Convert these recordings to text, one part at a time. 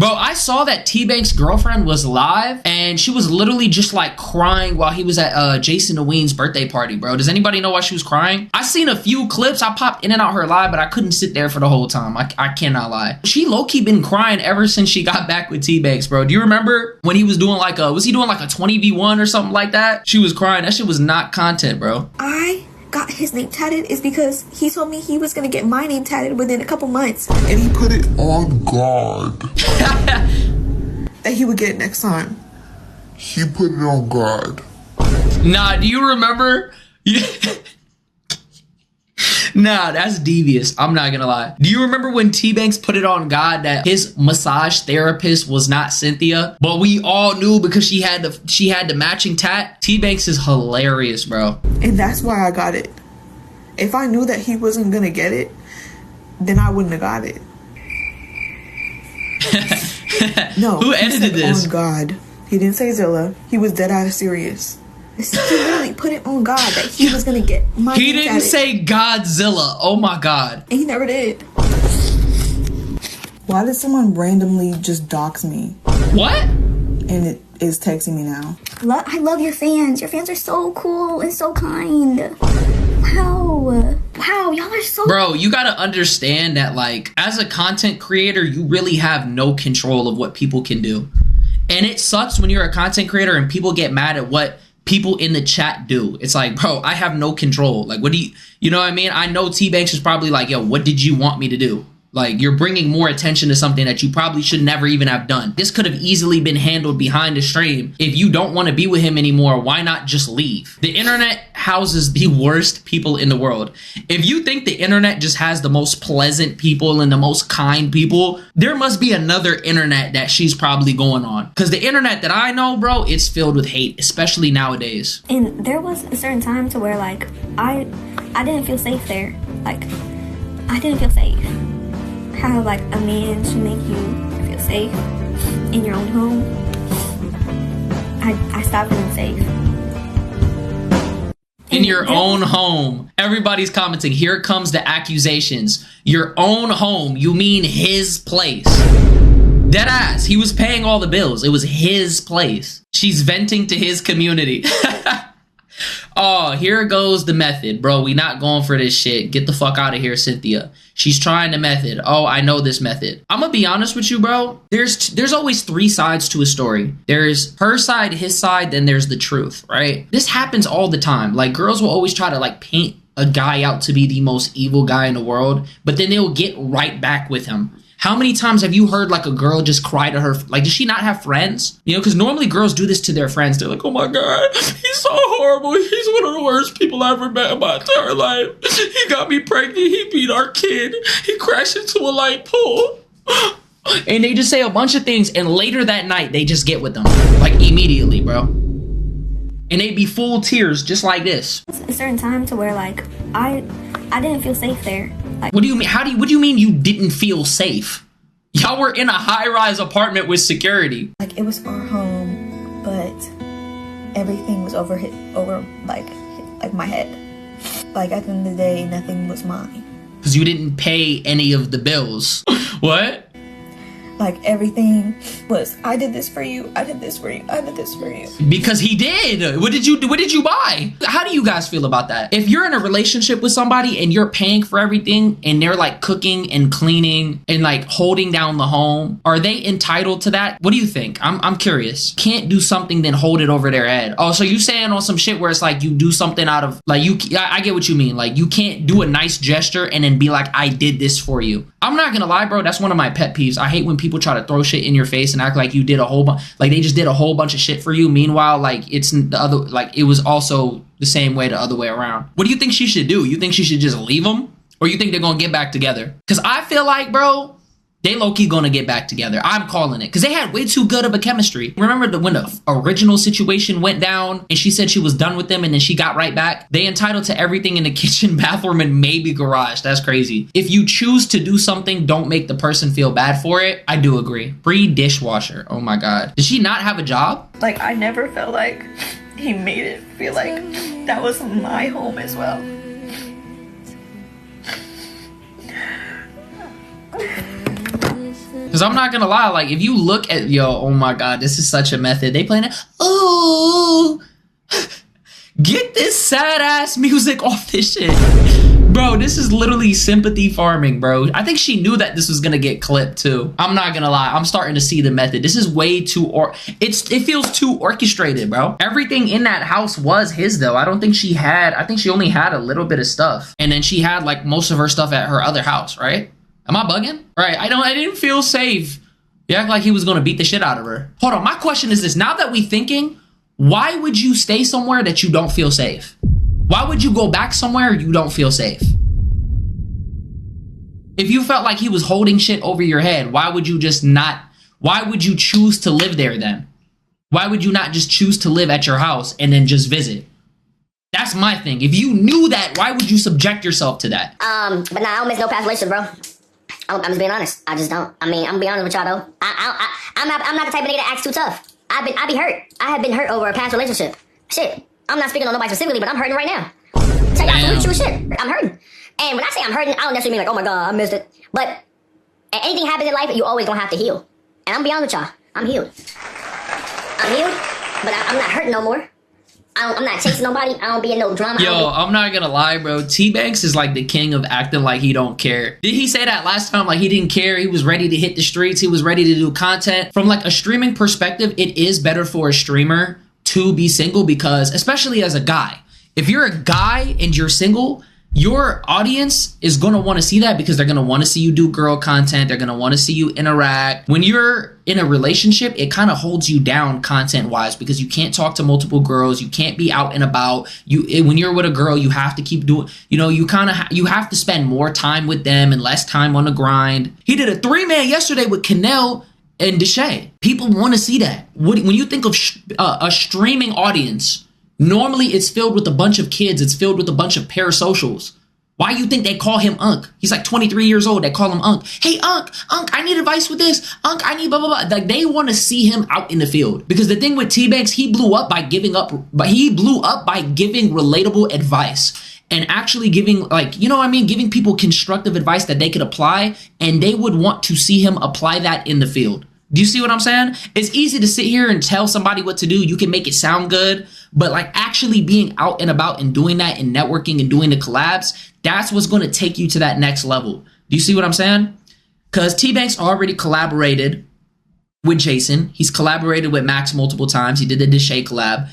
Bro, I saw that Tbvnks' girlfriend was live, and she was literally just like crying while he was at Jason DeWeen's birthday party, bro. Does anybody know why she was crying? I seen a few clips. I popped in and out her live, but I couldn't sit there for the whole time. I cannot lie. She low-key been crying ever since she got back with Tbvnks, bro. Do you remember when he was doing like was he doing like a 20v1 or something like that? She was crying. That shit was not content, bro. I got his name tatted is because he told me he was gonna get my name tatted within a couple months. And he put it on God. That he would get it next time. He put it on God. Nah, do you remember? Nah, that's devious. I'm not gonna lie. Do you remember when Tbvnks put it on God that his massage therapist was not Cynthia? But we all knew because she had the matching tat. Tbvnks is hilarious, bro. And that's why I got it. If I knew that he wasn't gonna get it, then I wouldn't have got it. No. Who edited this? On God. He didn't say Zilla. He was dead ass serious. He literally put it on God that he was gonna get my He name didn't tatted. say Godzilla. Oh my God. And he never did. Why did someone randomly just dox me? What? And it is texting me now. I love your fans. Your fans are so cool and so kind. Wow. Wow, y'all are so... Bro, you gotta understand that, like, as a content creator, you really have no control of what people can do. And it sucks when you're a content creator and people get mad at what people in the chat do. It's like, bro, I have no control. Like, what do you know what I mean? I know Tbvnks is probably like, yo, what did you want me to do? Like, you're bringing more attention to something that you probably should never even have done. This could have easily been handled behind the stream. If you don't want to be with him anymore, why not just leave? The internet houses the worst people in the world. If you think the internet just has the most pleasant people and the most kind people, there must be another internet that she's probably going on. Because the internet that I know, bro, it's filled with hate, especially nowadays. And there was a certain time to where, like, I didn't feel safe there. Like, I didn't feel safe. How, like, a man should make you feel safe in your own home. I stopped feeling safe. In your own home. Everybody's commenting. Here comes the accusations. Your own home. You mean his place. Deadass. He was paying all the bills. It was his place. She's venting to his community. Oh, here goes the method. Bro, we not going for this shit. Get the fuck out of here, Cynthia. She's trying the method. Oh, I know this method. I'm gonna be honest with you, bro. There's always three sides to a story. There's her side, his side, then there's the truth, right? This happens all the time. Like, girls will always try to, like, paint a guy out to be the most evil guy in the world, but then they'll get right back with him. How many times have you heard, like, a girl just cry to her? Like, does she not have friends? You know, because normally girls do this to their friends. They're like, oh my God, he's so horrible. He's one of the worst people I ever met in my entire life. He got me pregnant. He beat our kid. He crashed into a light pole. And they just say a bunch of things. And later that night, they just get with them. Like, immediately, bro. And they'd be full tears just like this. A certain time to where, like, I didn't feel safe there. Like, what do you mean? What do you mean you didn't feel safe? Y'all were in a high-rise apartment with security. Like, it was our home, but everything was over like my head. Like, at the end of the day, nothing was mine. Because you didn't pay any of the bills. What? Like, everything was, I did this for you, I did this for you, I did this for you. Because he did. What did you do? What did you buy? How do you guys feel about that? If you're in a relationship with somebody and you're paying for everything and they're like cooking and cleaning and like holding down the home, are they entitled to that? What do you think? I'm curious. Can't do something then hold it over their head. Oh, so you saying on some shit where it's like you do something out of like I get what you mean. Like, you can't do a nice gesture and then be like, I did this for you. I'm not gonna lie, bro. That's one of my pet peeves. I hate when people try to throw shit in your face and act like you did a whole bunch, like they just did a whole bunch of shit for you. Meanwhile, like, it's the other, like, it was also the same way the other way around. What do you think she should do? You think she should just leave him? Or you think they're gonna get back together? Because I feel like, bro, they low-key gonna get back together. I'm calling it. Because they had way too good of a chemistry. Remember when the original situation went down and she said she was done with them and then she got right back? They entitled to everything in the kitchen, bathroom, and maybe garage. That's crazy. If you choose to do something, don't make the person feel bad for it. I do agree. Free dishwasher. Oh my God. Does she not have a job? Like, I never felt like he made it feel like that was my home as well. Because I'm not gonna lie, like if you look at oh my god, this is such a method. They playing it. Oh, get this sad ass music off this shit. Bro, this is literally sympathy farming, bro. I think she knew that this was gonna get clipped too. I'm not gonna lie, I'm starting to see the method. This is way too it feels too orchestrated, bro. Everything in that house was his though. I think she only had a little bit of stuff. And then she had like most of her stuff at her other house, right? Am I bugging? Right, I didn't feel safe. You act like he was gonna beat the shit out of her. Hold on, my question is this. Now that we thinking, why would you stay somewhere that you don't feel safe? Why would you go back somewhere you don't feel safe? If you felt like he was holding shit over your head, why would you choose to live there then? Why would you not just choose to live at your house and then just visit? That's my thing. If you knew that, why would you subject yourself to that? But nah, I don't miss no past relationship, bro. I'm just being honest. I just don't. I mean, I'm gonna be honest with y'all though. I'm not the type of nigga that acts too tough. I be hurt. I have been hurt over a past relationship. Shit. I'm not speaking on nobody specifically, but I'm hurting right now. Tell y'all some true shit. I'm hurting. And when I say I'm hurting, I don't necessarily mean like, oh my god, I missed it. But anything happens in life, you always gonna have to heal. And I'm be honest with y'all. I'm healed. I'm healed, but I'm not hurting no more. I'm not chasing nobody. I don't be in no drama. Yo, I'm not gonna lie, bro. Tbvnks is like the king of acting like he don't care. Did he say that last time? Like he didn't care. He was ready to hit the streets. He was ready to do content. From like a streaming perspective, it is better for a streamer to be single because, especially as a guy, if you're a guy and you're single, your audience is going to want to see that because they're going to want to see you do girl content. They're going to want to see you interact. When you're in a relationship, it kind of holds you down content wise because you can't talk to multiple girls. You can't be out and about. When you're with a girl, you have to keep doing, you have to spend more time with them and less time on the grind. He did a 3-man yesterday with Canel and Deshae. People want to see that. When you think of a streaming audience, normally it's filled with a bunch of kids. It's filled with a bunch of parasocials. Why you think they call him Unk? He's like 23 years old. They call him Unk. Hey, Unk, I need advice with this. Unk, I need blah, blah, blah. Like they want to see him out in the field. Because the thing with Tbvnks, he blew up by giving relatable advice. And actually giving giving people constructive advice that they could apply. And they would want to see him apply that in the field. Do you see what I'm saying? It's easy to sit here and tell somebody what to do. You can make it sound good, but like actually being out and about and doing that and networking and doing the collabs, that's what's going to take you to that next level. Do you see what I'm saying? Because Tbvnks already collaborated with Jason. He's collaborated with Max multiple times. He did the Deshae collab.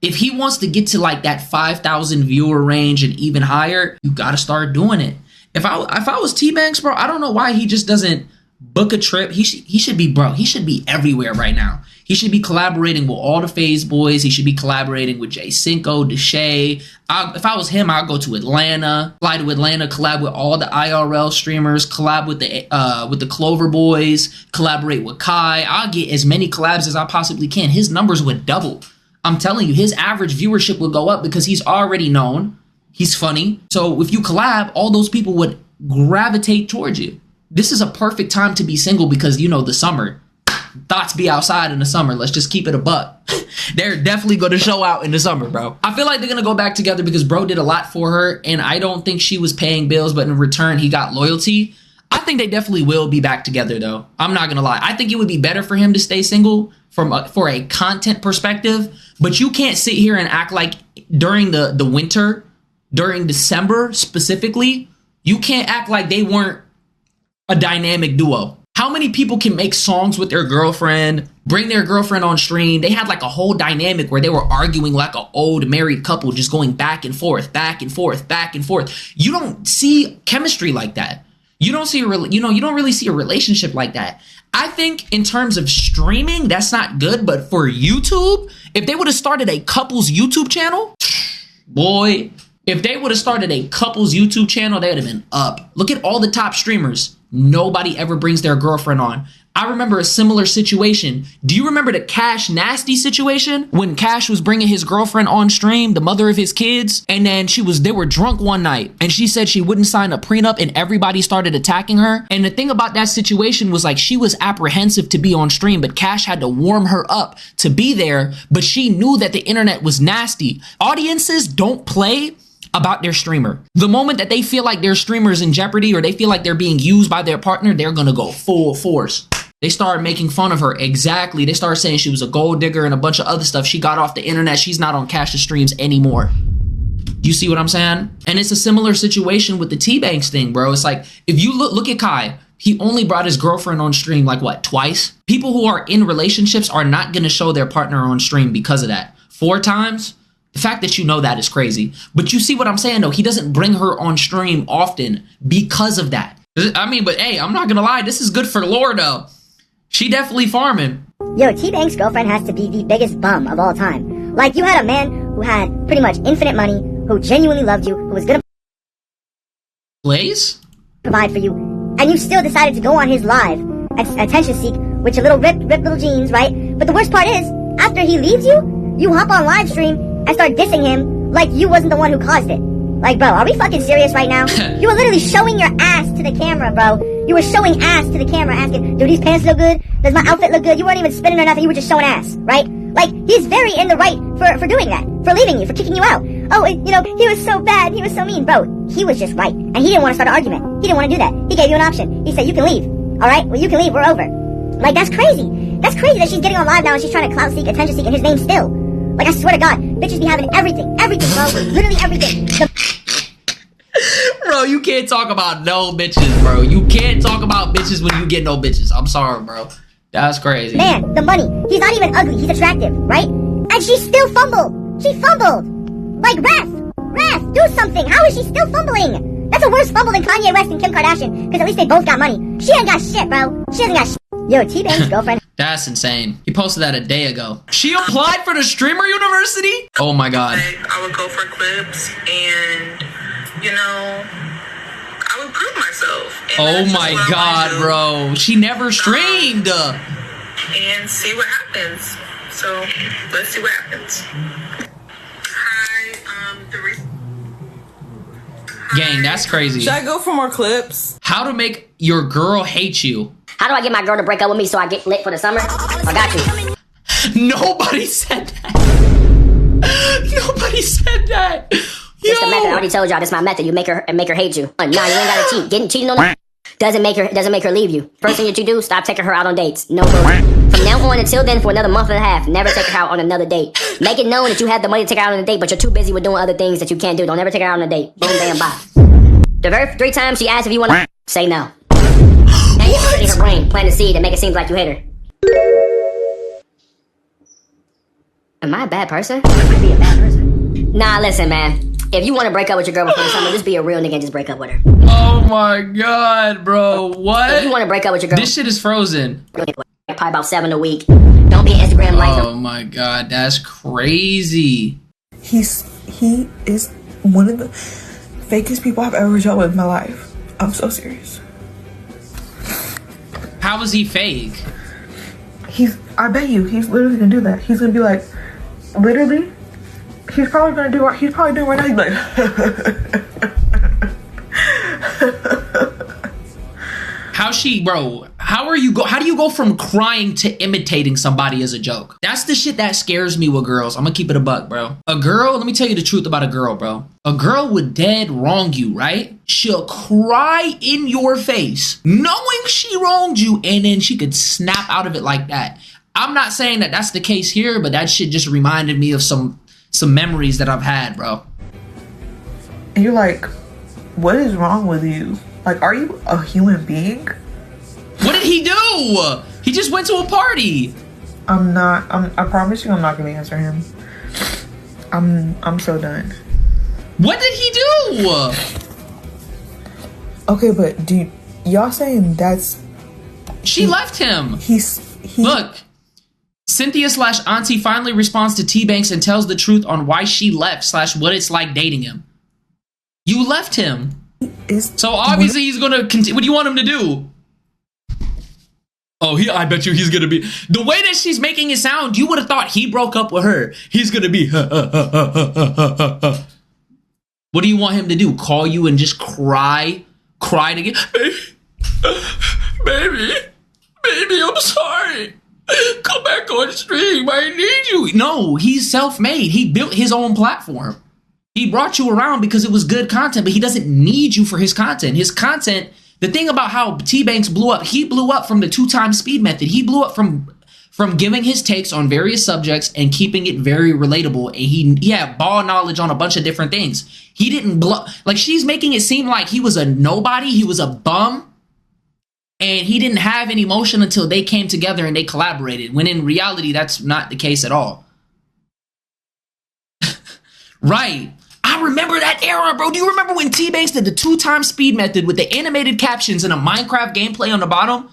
If he wants to get to like that 5,000 viewer range and even higher, you got to start doing it. If I was Tbvnks, bro, I don't know why he just doesn't book a trip. He should be everywhere right now. He should be collaborating with all the FaZe boys. He should be collaborating with J Cinco, Deshae. If I was him, I'd go to Atlanta, fly to Atlanta, collab with all the IRL streamers, collab with the Clover boys, collaborate with Kai. I'll get as many collabs as I possibly can. His numbers would double. I'm telling you, his average viewership would go up because he's already known. He's funny. So if you collab, all those people would gravitate towards you. This is a perfect time to be single because, the summer. Thoughts be outside in the summer. Let's just keep it a buck. They're definitely going to show out in the summer, bro. I feel like they're going to go back together because bro did a lot for her, and I don't think she was paying bills, but in return, he got loyalty. I think they definitely will be back together, though. I'm not going to lie. I think it would be better for him to stay single for a content perspective, but you can't sit here and act like during the winter, during December specifically, you can't act like they weren't a dynamic duo. How many people can make songs with their girlfriend, bring their girlfriend on stream? They had like a whole dynamic where they were arguing like an old married couple, just going back and forth, back and forth, back and forth. You don't see chemistry like that. You don't really see a relationship like that. I think in terms of streaming, that's not good. But for YouTube, if they would have started a couple's YouTube channel, boy, if they would have started a couple's YouTube channel, they would have been up. Look at all the top streamers. Nobody ever brings their girlfriend on. I remember a similar situation. Do you remember the Cash Nasty situation? When Cash was bringing his girlfriend on stream, the mother of his kids, and then they were drunk one night, and she said she wouldn't sign a prenup, and everybody started attacking her. And the thing about that situation was like she was apprehensive to be on stream, but Cash had to warm her up to be there, but she knew that the internet was nasty. Audiences don't play about their streamer. The moment that they feel like their streamer is in jeopardy or they feel like they're being used by their partner, they're gonna go full force. They started making fun of her. Exactly. They started saying she was a gold digger and a bunch of other stuff. She got off the internet. She's not on Cash's streams anymore. You see what I'm saying? And it's a similar situation with the Tbvnks thing, bro. It's like, if you look at Kai, he only brought his girlfriend on stream like what, twice? People who are in relationships are not going to show their partner on stream because of that. 4 times? The fact that you know that is crazy. But you see what I'm saying, though? He doesn't bring her on stream often because of that. I mean, but hey, I'm not going to lie. This is good for lore, though. She definitely farming. Yo, Tbvnks' girlfriend has to be the biggest bum of all time. Like, you had a man who had pretty much infinite money, who genuinely loved you, who was gonna Blaze? provide for you, and you still decided to go on his live, attention seek, with your little ripped little jeans, right? But the worst part is, after he leaves you, you hop on live stream and start dissing him like you wasn't the one who caused it. Like, bro, are we fucking serious right now? You were literally showing your ass to the camera, bro. You were showing ass to the camera, asking, do these pants look good? Does my outfit look good? You weren't even spinning or nothing. You were just showing ass, right? Like, he's very in the right for doing that, for leaving you, for kicking you out. Oh, you know, he was so bad. He was so mean. Bro, he was just right. And he didn't want to start an argument. He didn't want to do that. He gave you an option. He said, you can leave. All right? Well, you can leave. We're over. Like, that's crazy. That's crazy that she's getting on live now and she's trying to clout seek, attention seek, and his name still. Like, I swear to God, bitches be having everything. Everything, bro. Literally everything. Bro, you can't talk about no bitches, bro. You can't talk about bitches when you get no bitches. I'm sorry, bro. That's crazy. Man, the money. He's not even ugly. He's attractive, right? And she still fumbled. She fumbled. Like, Ref, do something. How is she still fumbling? That's a worse fumble than Kanye West and Kim Kardashian, because at least they both got money. She ain't got shit, bro. She hasn't got shit. Yo, Tbvnks' girlfriend. That's insane. He posted that a day ago. She applied for the Streamer University? Oh my God. I would go for clips and, you know, I would prove myself. And Oh my God, bro. She never streamed. And see what happens. So, let's see what happens. Gang, that's crazy. Should I go for more clips? How to make your girl hate you. How do I get my girl to break up with me so I get lit for the summer? I got you. Nobody said that. Nobody said that. It's the method. I already told y'all this is my method. You make her hate you. Nah, you ain't gotta cheat. Getting cheating on her doesn't make her leave you. First thing that you do, stop taking her out on dates. No bullshit. From now on until then, for another month and a half, never take her out on another date. Make it known that you have the money to take her out on a date, but you're too busy with doing other things that you can't do. Don't ever take her out on a date. Boom, bam, bye. The very 3 times she asks if you want to say no. And you put it in her brain, plant a seed and make it seem like you hate her. Am I a bad person? I might be a bad person. Nah, listen, man. If you want to break up with your girl before the summer, just be a real nigga and just break up with her. Oh my God, bro. What? If you want to break up with your girl, This shit is frozen. probably about 7 a week. Don't be an Instagram life. Oh my God, that's crazy. He is one of the fakest people I've ever dealt with in my life. I'm so serious. How is he fake? I bet you, he's literally gonna do that. He's gonna be like, literally, he's probably doing right now. He's like, how do you go from crying to imitating somebody as a joke? That's the shit that scares me with girls. I'm gonna keep it a buck, bro. A girl, let me tell you the truth about a girl, bro. A girl would dead wrong you, right? She'll cry in your face, knowing she wronged you, and then she could snap out of it like that. I'm not saying that that's the case here, but that shit just reminded me of some memories that I've had, bro. and you're like, what is wrong with you? Like, are you a human being? What did he do? He just went to a party. I promise you I'm not gonna answer him. I'm so done. What did he do? Okay, but y'all saying that's... She left him. He Look, Cynthia/Auntie finally responds to Tbvnks and tells the truth on why she left / what it's like dating him. You left him. So obviously he's gonna continue. What do you want him to do? Oh, I bet you he's gonna be... The way that she's making it sound, you would have thought he broke up with her. He's gonna be... What do you want him to do? Call you and just cry? Cry again? Baby, I'm sorry. Come back on stream. I need you. No, he's self-made. He built his own platform. He brought you around because it was good content, but he doesn't need you for his content. His content The thing about how Tbvnks blew up, he blew up from the 2x speed method. He blew up from giving his takes on various subjects and keeping it very relatable. And he had ball knowledge on a bunch of different things. He didn't blow, like she's making it seem like he was a nobody, he was a bum, and he didn't have any emotion until they came together and they collaborated, when in reality, that's not the case at all. Right. I remember that era, bro. Do you remember when Tbvnks did the 2x speed method with the animated captions and a Minecraft gameplay on the bottom?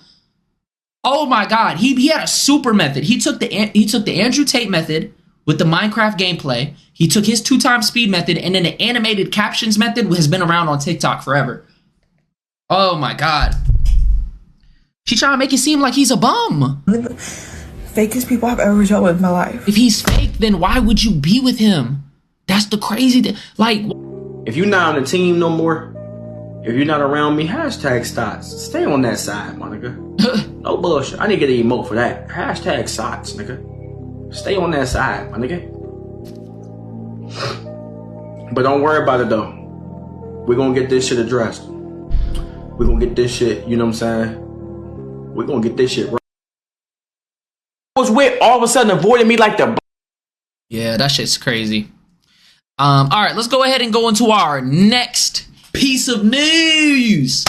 Oh my God, he had a super method. He took the Andrew Tate method with the Minecraft gameplay. He took his 2x speed method, and then the animated captions method has been around on TikTok forever. Oh my God. She trying to make it seem like he's a bum. Fakest people I've ever dealt with in my life. If he's fake, then why would you be with him? That's the crazy thing. Like, if you're not on the team no more, if you're not around me, hashtag stocks. Stay on that side, my nigga. No bullshit. I need to get an emote for that. Hashtag socks, nigga. Stay on that side, my nigga. But don't worry about it though. We're gonna get this shit addressed. We're gonna get this shit, you know what I'm saying? We're gonna get this shit right. Was with all of a sudden avoiding me like the. Yeah, that shit's crazy. All right, let's go ahead and go into our next piece of news.